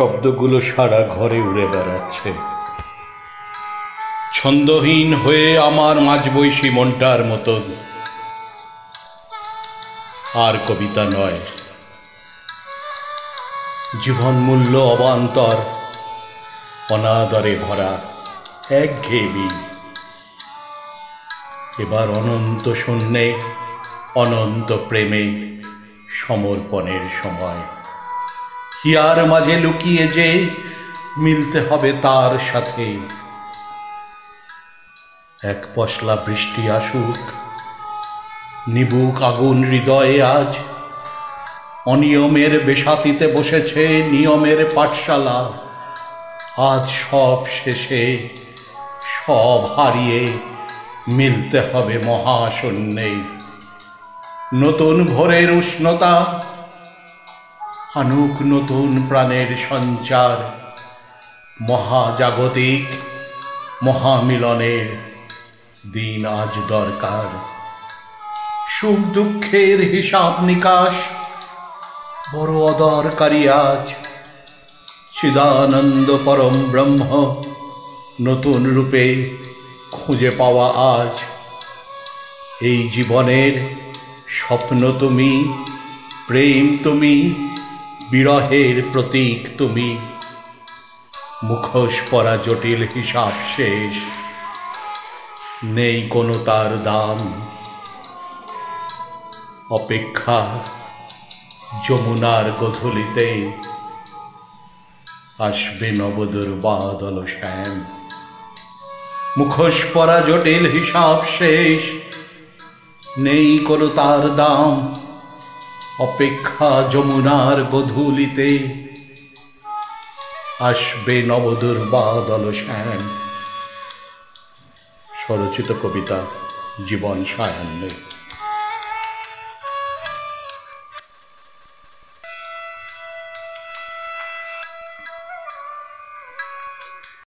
শব্দগুলো সারা ঘরে উড়ে বেড়াচ্ছে, ছন্দহীন হয়ে আমার মাঝবয়সী মনটার মতন। আর কবিতা নয়, জীবন মূল্য অবান্তর, অনাদরে ভরা একঘেয়েমি। এবার অনন্ত শূন্যে, অনন্ত প্রেমে সমর্পণের সময়। হিয়ার মাঝে লুকিয়ে যে মিলতে হবে তার সাথে। এক পশলা বৃষ্টি আসুক, নিবুক আগুন হৃদয়ে আজ। অনিয়মের বেসাতিতে বসেছে নিয়মের পাঠশালা। আজ সব শেষে, সব হারিয়ে মিলতে হবে মহাশূন্যে। নতুন ভোরের উষ্ণতা আনুক নতুন প্রাণের সঞ্চার। মহাজাগতিক মহামিলনের দিন আজ দরকার। সুখ দুঃখের হিসাব নিকাশ বড় অদরকারি আজ। চিদানন্দ পরম ব্রহ্ম নতুন রূপে খুঁজে পাওয়া আজ। এই জীবনের স্বপ্ন তুমি, প্রেম তুমি, বিরহের প্রতীক তুমি। মুখোশ পরা জটিল হিসাব শেষ, নেই কোনো তার দাম। অপেক্ষা যমুনার গোধূলিতে আসবে নবদুর বাদল শ্যাম। মুখোশ পরা জটিল হিসাব শেষ, নেই কোনো তার দাম। অপেক্ষা যমুনার গোধূলিতে আসবে নবদুর বাদল শ্যাম। স্বরচিত কবিতা জীবন সায়াহ্নে।